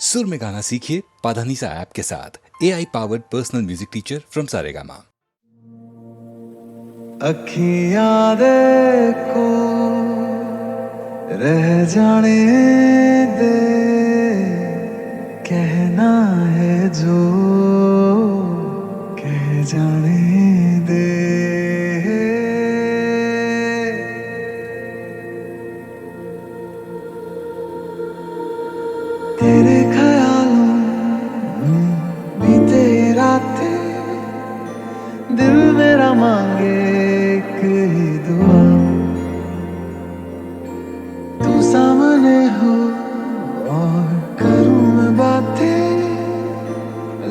सुर में गाना सीखिए पाधानीसा ऐप के साथ। AI powered personal music teacher from Saregama. अखियां देखो रह जाने दे, कहना है जो कह जाने दे। तेरे ख्यालों में बीते रातें, दिल मेरा मांगे एक ही दुआ, तू सामने हो और करूं मैं बातें,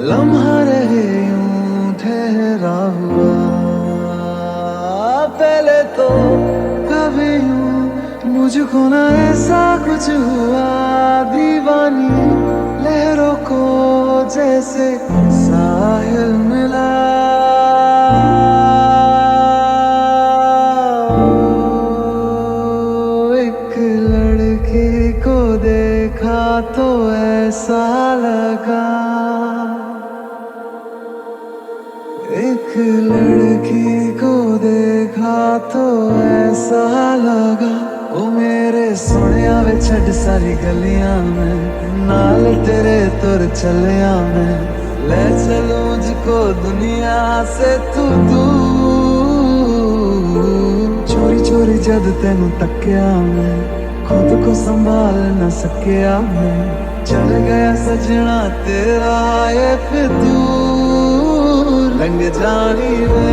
लम्हा रहे यूं ठहरा हुआ। पहले तो कभी यूं मुझको ना ऐसा कुछ हुआ, दीवानी लहरों को जैसे साहिल मिला। एक लड़की को देखा तो ऐसा लगा, एक लड़की को देखा तो ऐसा लगा, ओ मेरे सोनिया वे छड़ सारी गलियां में, नाल तेरे तुर चलिया मैं, ले चलूं मुझको दुनिया से तू दूर। चोरी चोरी जद तेनू तकिया मैं, खुद को संभाल न सकिया मैं, चल गया सजना तेरा ये फितूर। रंग जानी वे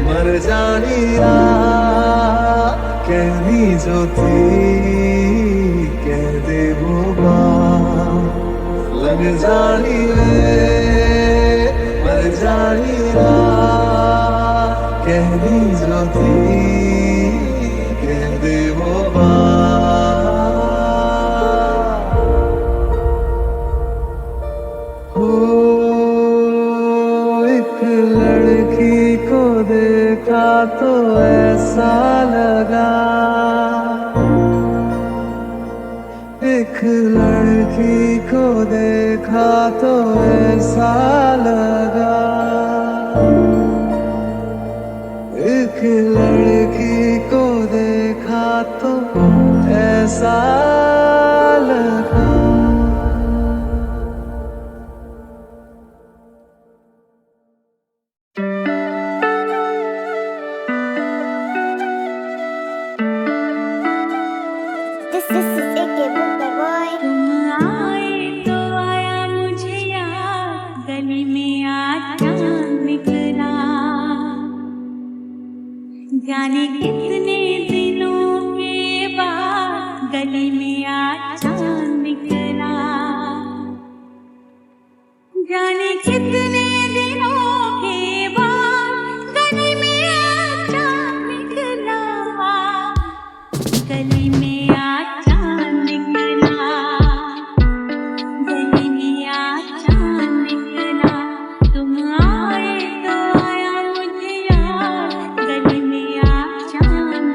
मर जानी रात, कहनी जो थी कह दे वो बात। लग जानी वे मर जानी रात, कहनी जो थी कह दे वो बात। हो एक लड़की को देखा तो ऐसा लगा, एक लड़की को देखा तो ऐसा लगा, एक लड़की को देखा तो ऐसा लगा। This is AK Booker Boy. तुम आए तो आया मुझे याद, गली में आज चांद निकला, जाने कितने दिनों के बाद गली में आज चांद निकला, जाने कितने दिनों के बाद गली में आज चांद निकला, गली में आज चांद निकला, गली में आज चांद निकला। तुम आए तो आया मुझे याद, गली में आज चांद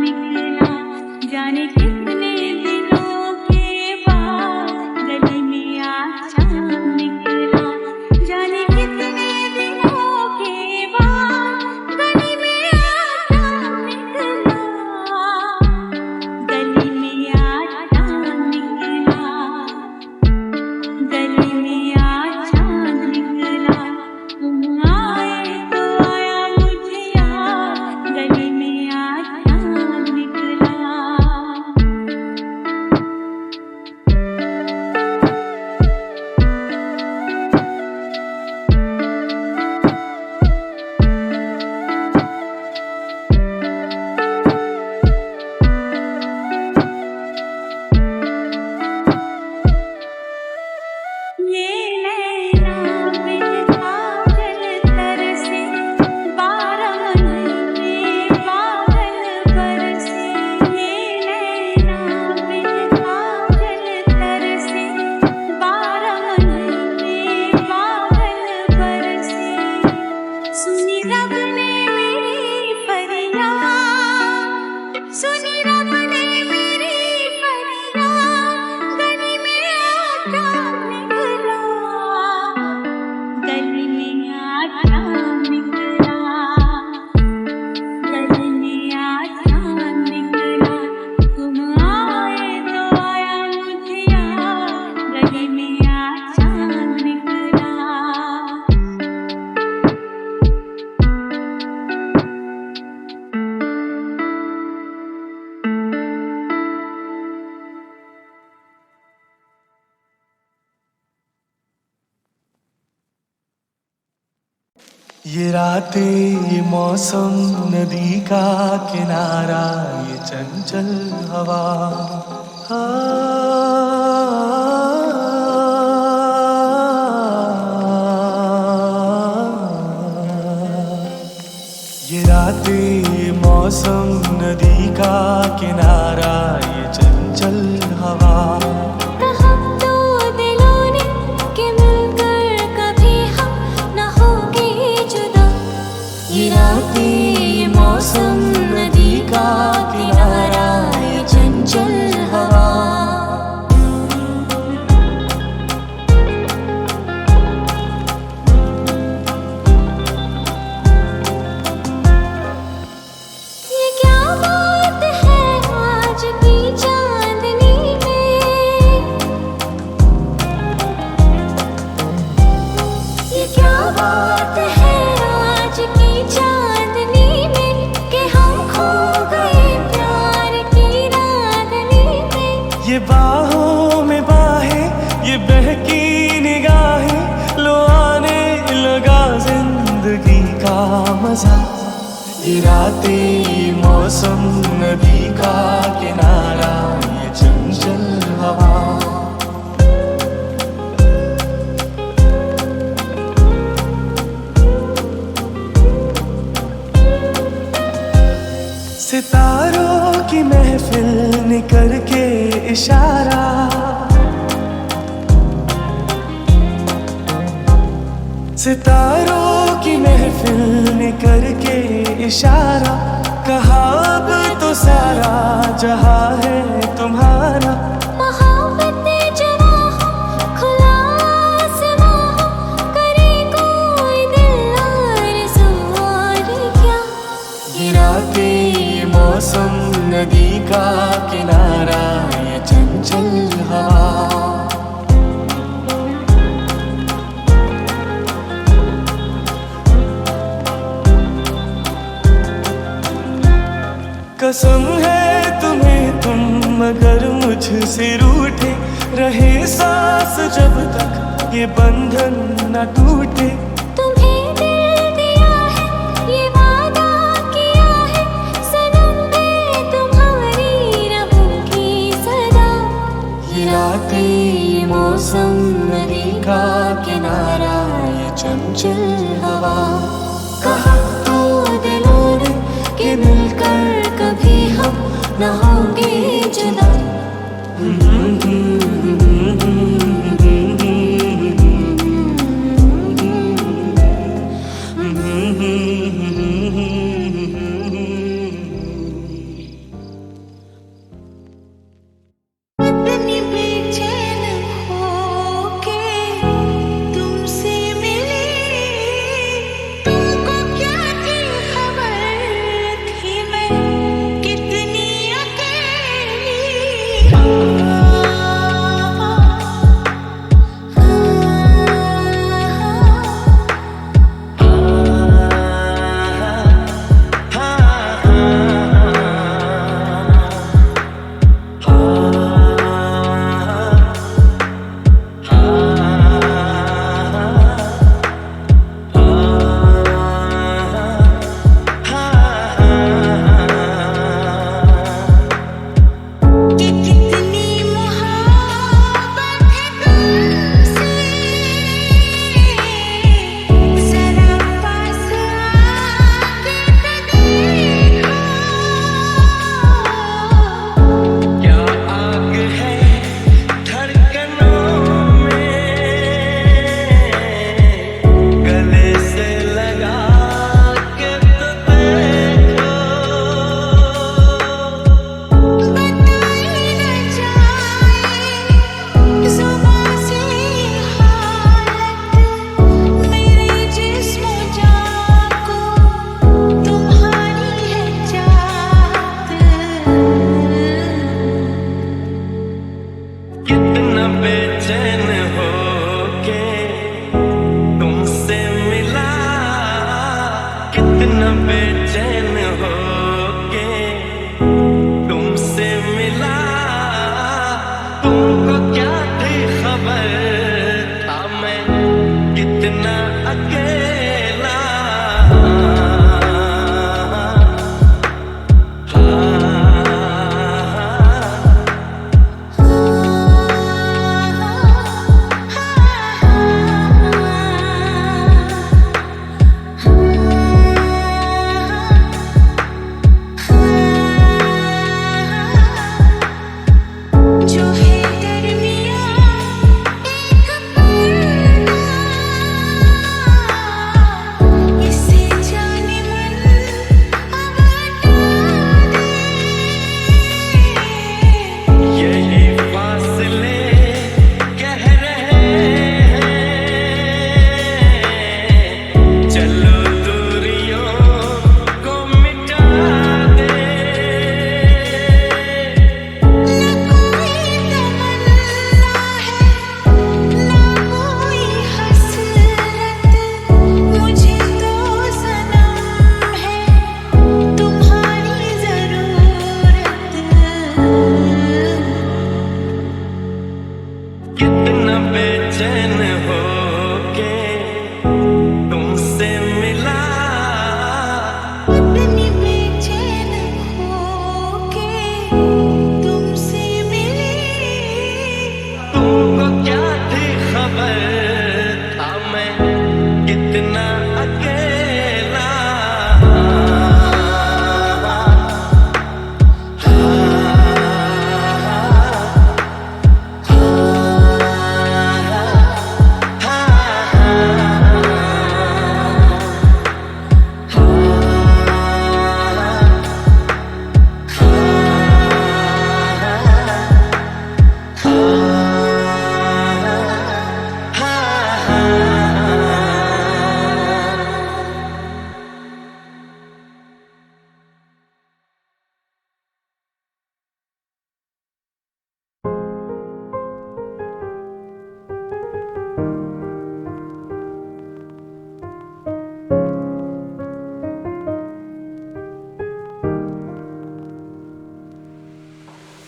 ये रातें, ये मौसम, नदी का किनारा, ये चंचल हवा, ये रातें, ये मौसम, नदी का किनारा, ये चंचल हवा, कहा तो दिलों ने कि मिलकर कभी हम न होंगे जुदा। ये रातें, ये मौसम, नदी का किनारा, ये चंचल हवा, ये क्या बात है आज की चांदनी में, ये क्या बात है आज की चांदनी में कि हम खो गए प्यार की रागनी में। ये बाहों में बाहें, ये बहकी निगाहें, लो आने लगा जिंदगी का मजा। ये रातें, ये मौसम, नदी का किनारा, ये चंचल हवा, सितारों की महफिल ने करके इशारा, सितारों की महफिल ने करके इशारा, कहा अब तो सारा जहां है तुम्हारा। मोहब्बतें जवां हो, खुला आसमां हो, करे कोई दिल आरज़ू और क्या। ये रातें, ये मौसम, नदी का किनारा, ये चंचल हवा, कसम है तुम्हें तुम अगर मुझसे रूठे, रहे सांस जब तक ये बंधन न टूटे। तुम्हें दिल दिया है, ये वादा किया है, सनम मैं तुम्हारी रहूंगी सदा। ये रातें, ये मौसम, नदी का किनारा, ये चंचल हवा, कहा तो दिलों ने कि मिलकर कभी हम न होंगे जुदा। इतनी बेचैन होके तुमसे मिली, तुमको क्या थी खबर थी मैं कितनी अकेली। अकेला बेचैन होके तुमसे मिला, अपनी बेचैन होके तुमसे मिली। तुमको क्या थी खबर था मैं कितना अकेला।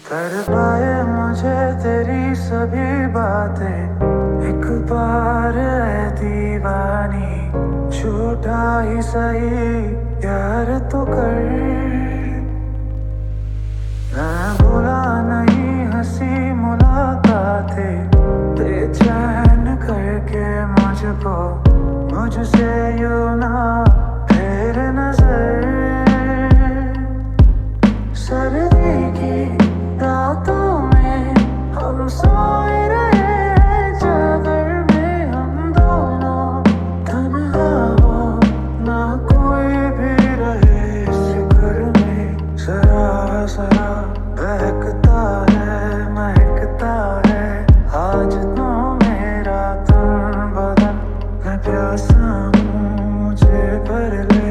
कर पाए मुझे तेरी सभी बातें एक बार है दीवानी, झूठा ही सही यार तो कर। मैं भूला नहीं हंसी मुलाकातें, बेचैन करके मुझको मुझसे यूं ना फेर नजर। सर्दी की रातों में हम सोए रहे चादर में, हम दोनों तन्हा हो ना कोई भी रहे इस घर में। जरा जरा बहकता है महकता है आज तो मेरा तन बदन। मैं प्यासा हूँ मुझे भर ले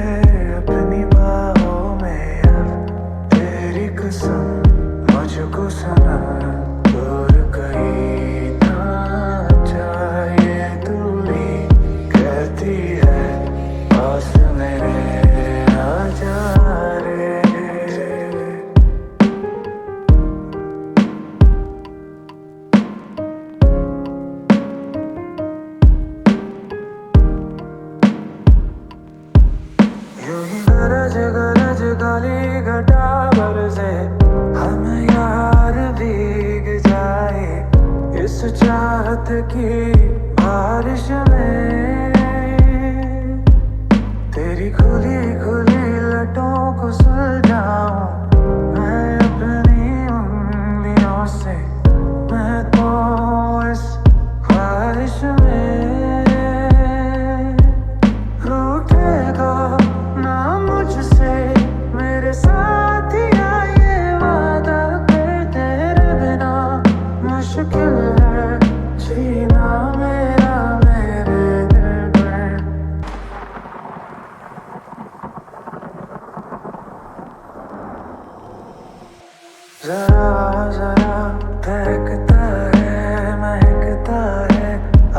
अपनी बाहों में अब, तेरी कसम मुझको सनम दूर कहीं ना जाए दूरी, कहती है पास मेरे आ जा रे। यूं ही गरज गरज गाली घटा बरसे, हम यार भीग जाए इस चाहत की बारिश में। तेरी खुली खुली लटों को सुलझाऊं मैं अपनी उंगलियों से, मैं तो इस ख्वाहिश में। रूठेगा ना मुझसे मेरे साथिया, ये वादा कर तेरे बिना मुश्किल है जीना मेरा मेरे दिल में। जरा जरा बहकता है महकता है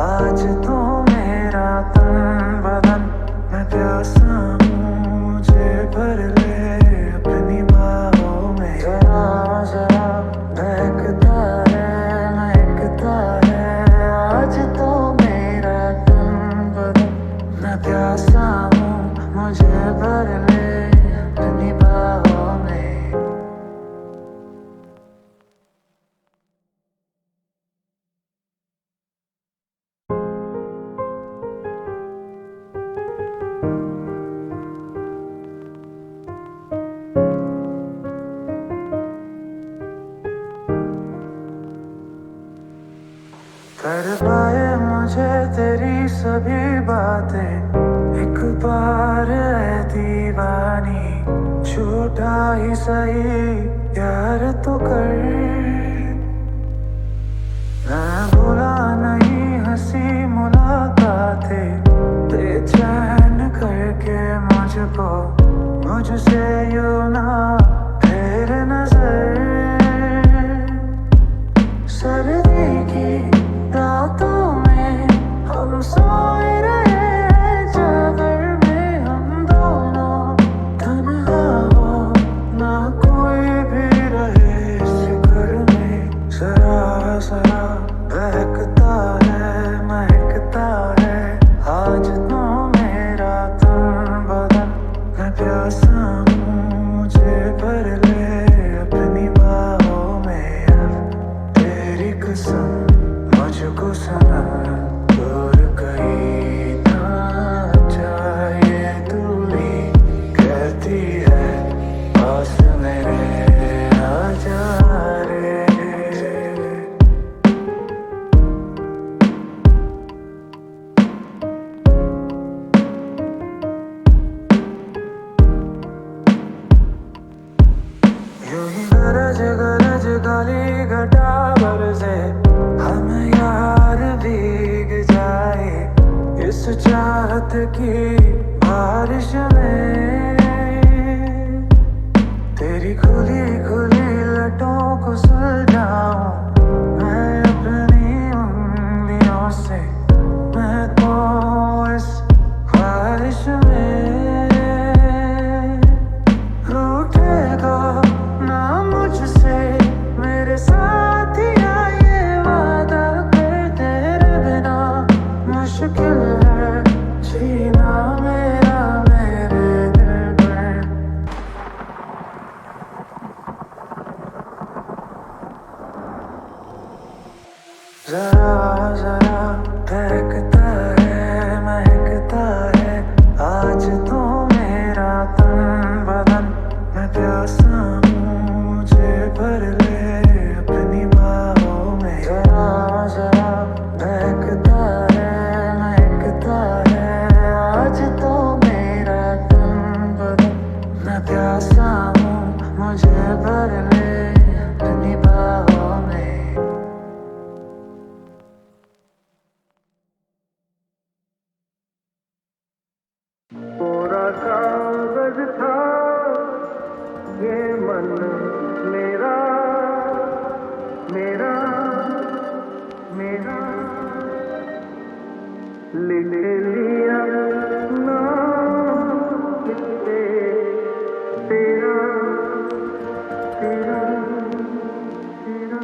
आज तो मेरा तन बदन। मैं प्यासा हूँ मुझे भर ले अपनी बाहों में। जरा जरा बहकता है महकता है आज तो मेरा तन बदन। मैं प्यासा हूँ मुझे भर ले अपनी बाहों में। कर पाए मुझे तेरी सभी बातें एक बार है दीवानी, झूठा ही सही यार तो कर। मैं भूला नहीं हंसी मुलाकातें, बेचैन करके मुझको मुझसे यूं ना फेर नजर। सर्दी की रातों में हम सोए रहे चादर में, हम दोनों तन्हा हो ना कोई भी रहे इस घर में। जरा जरा बहकता है सनम दूर कहीं ना जाए, दूरी कहती है पास मेरे आ जा रे। यूं ही गरज गरज गली घटा बरसे, हम यार भीग जाए इस चाहत की बारिश में। तेरी खुली खुली लटों को सुलझाऊं मैं अपनी उंगलियों से, मैं तो इस ख्वाहिश में। रूठेगा ना मुझसे मेरे साथिया, ये वादा कर तेरे बिना मुश्किल है जीना मेरा मेरे दिल में। जरा जरा महकता है महकता है आज तो मेरा तन बदन। मैं प्यासा हूँ मुझे भर ले अपनी बाहों में। जरा जरा महकता है आज तो मेरा तन बदन। मैं प्यासा हूँ मुझे भर ले अपनी बाहों में। पूरा कागज था ये मन मेरा मेरा मेरा, लिख लिया नाम इससे तेरा तेरा तेरा।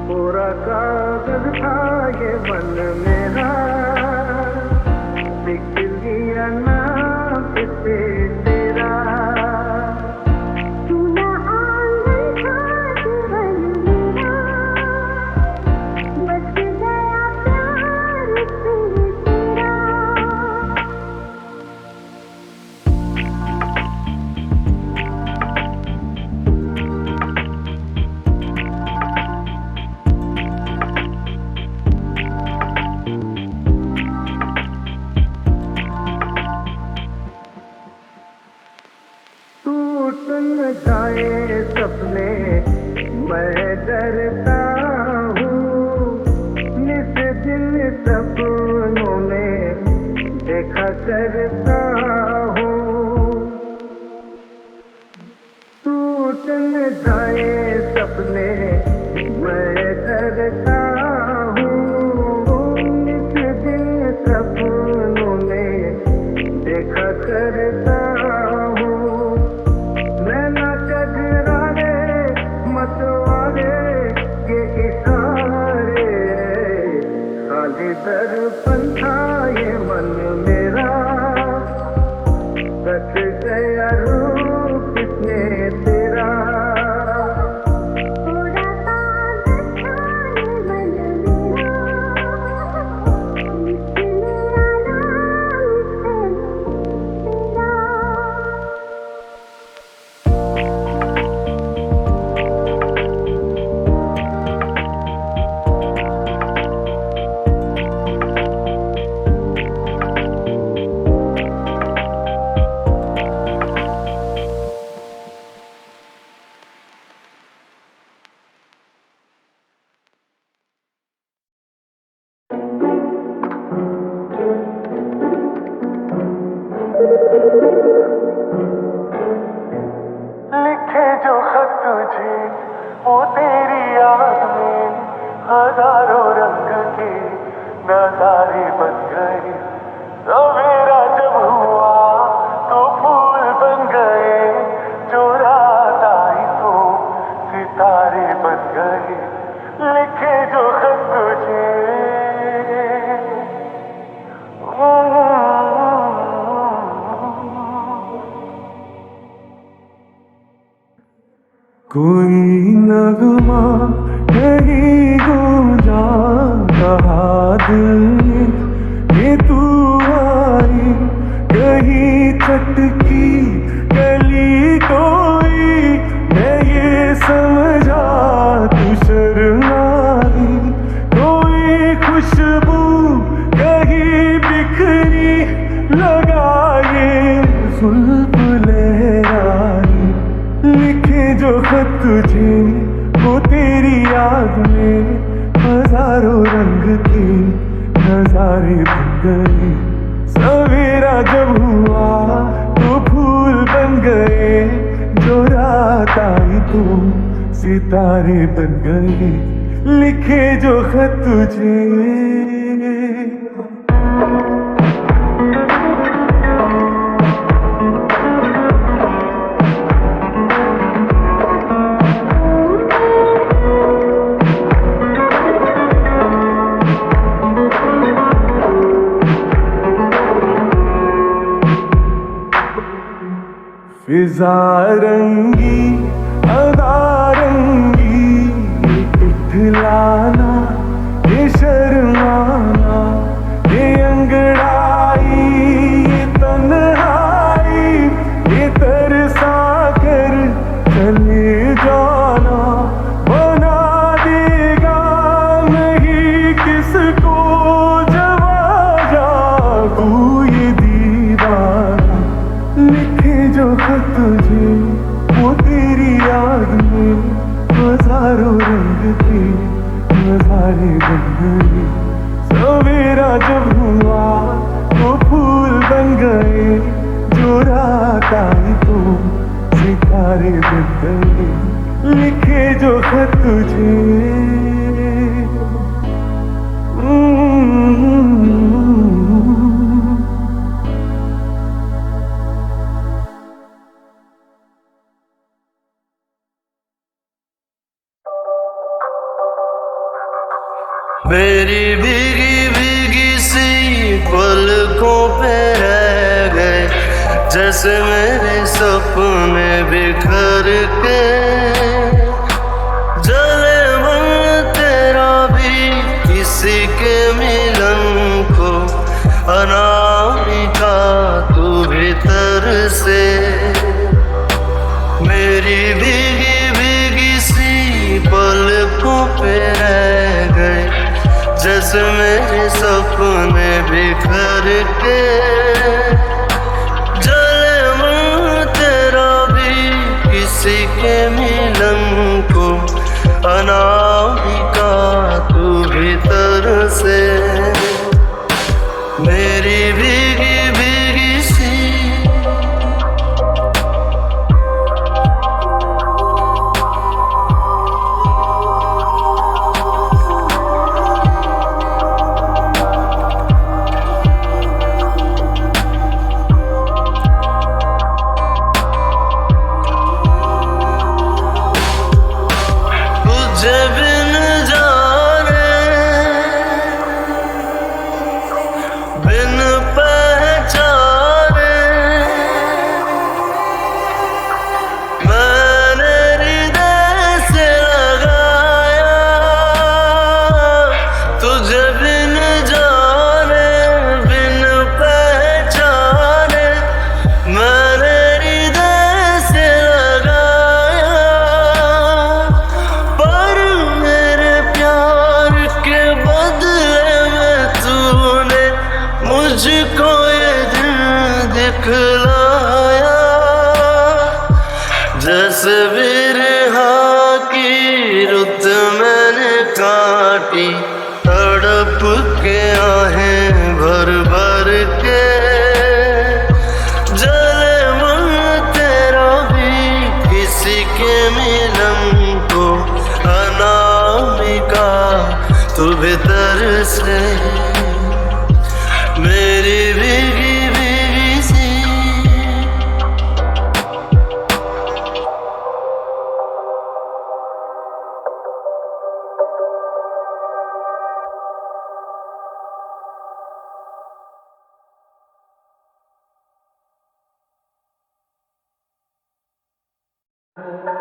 पूरा कागज था ये मन मेरा, लिख लिया नाम इससे तेरा। सुना आंगन था जीवन मेरा, बच गया प्यार से तेरा। टूट न जाए सपने मैं डरता हूँ, निस दिन सपनों में देखा करता हूँ। टूट न जाए सपने मैं डरता हूँ, निस दिन सपनों में देखा करता हूँ। नैना कजरारे मतवारे ये इशारे, खाली दर्पण था ये मन मेरा। कट गया रूप किसने तेरा। पूरा कागज था ये मन मेरा, लिख लिया नाम इससे तेरा। लिखे जो खत तुझे वो तेरी याद में, हजारों रंग के नजारे बन गए। सवेरा जब हुआ तो फूल बन गए, जो रात आई तो सितारे बन गए। लिखे जो खत तुझे कोई नगमा नहीं गूंजा दिल ये तू आई कहीं चटकी गली कोई, मैं ये समझा तू शर्माई, कोई खुशबू कहीं बिखरी लगाए जुल्फ लहराई, लिखे जो खत तुझे वो तेरी याद में हजारों रंग के नजारे बन गए, सवेरा जब हुआ तो फूल बन गए, जो रात आई तो सितारे बन गए, लिखे जो खत तुझे। फिजा रंगी अदा रंगी, ये इठलाना ये शर्माना, ये अंगड़ाई ये तन्हाई, ये तरसा कर चले जाना, बना देगा नहीं किसको जवाब जागू ये दीवाना, लिखे जो खत तुझे वो तेरी याद में हजारों रंग के नजारे बन गए, सवेरा जब हुआ तो फूल बन गए, जो रात आई तो सितारे बन गए, लिखे जो खत तुझे। मेरी भीगी भीगी सी पलकों पे रह गए, जैसे मेरे सपने बिखर के, जले मन तेरा भी किसी के मिलन को, अनामिका तू भीतर से, मेरी भीगी भीगी सी पलकों पे रह गए, जैसे मेरे सपने बिखर के, जले मन तेरा भी किसी के मिलन को, अनामिका तू भीतर से, मेरी भीगी भीगी सी। तुझे बिन जाने बिन पहचाने मैंने हृदय से लगाया, तुझे बिन जाने बिन पहचाने मैंने हृदय से लगाया, पर मेरे प्यार के बदले में तूने मुझको ये दिल दिखलाया, जैसे बिरहा की रुत मैंने काटी, तड़प के आहें भर भर के, जले मन तेरा भी किसी के मिलन को, अनामिका तू भीतर से, मेरी भीगी भीगी सी।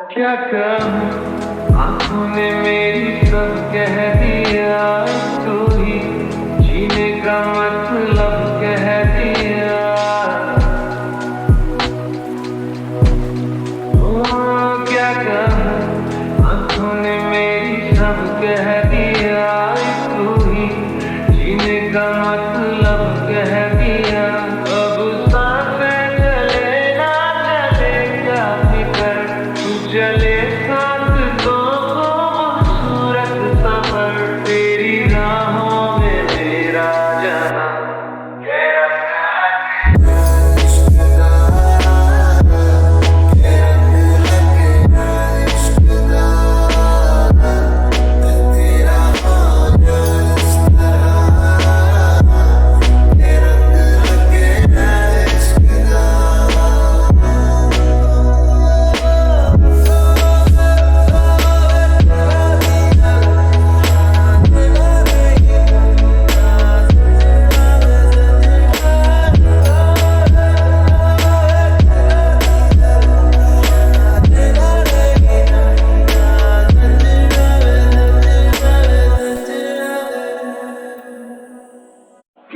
क्या कहूँ आंखों ने मेरी सब कह दिया, तू ही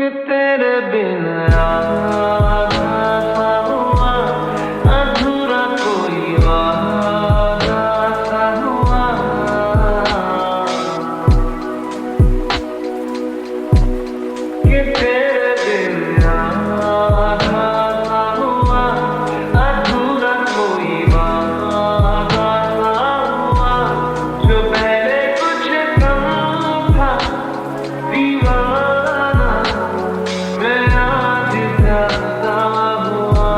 कि तेरे बिन आधा सा हुआ, अधूरा कोई वादा सा हुआ। कि तेरे बिन आधा सा हुआ, अधूरा कोई वादा सा हुआ। जो पहले कुछ कम था दीवाना, मैं आज ज्यादा हुआ।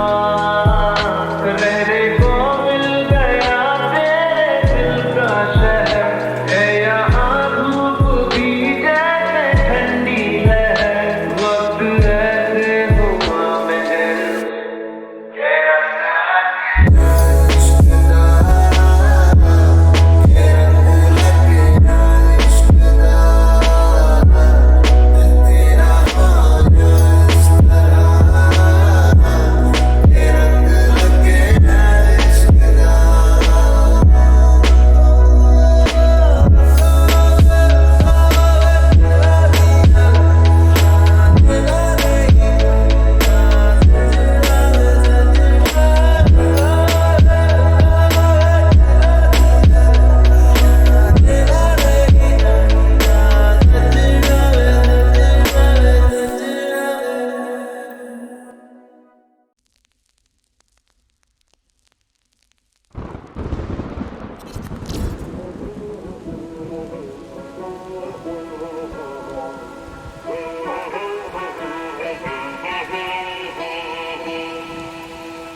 रहने को मिल गया तेरे दिल का शहर, है यहाँ धूप भी जैसे ठंडी है। वक्त ऐसे हुआ महल के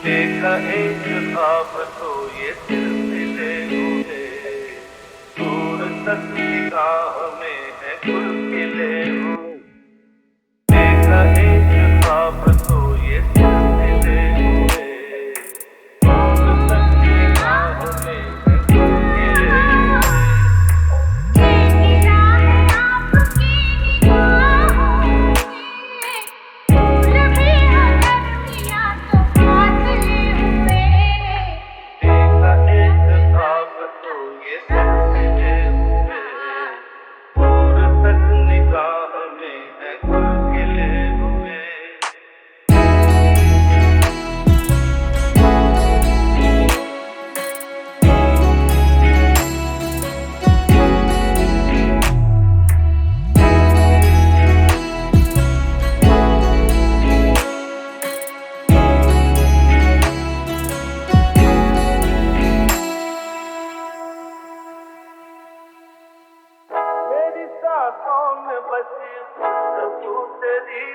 देखा एक ख्वाब तो ये सिलसिले हुए, दूर तक निगाह में है खुलखिले हुए। देखा एक ख्वाब तो ये सिलसिले हुए, दूर तक निगाह में है खुलखिले हुए। तेरा है आपकी निगाहों में, फूल भी अगर किया तो फासले हुए। देखा एक ख्वाब तो ये सिलसिले हुए, दूर तक निगाह में है खुलखिले हुए। मेरी सांसों में बसी खुशबू तेरी,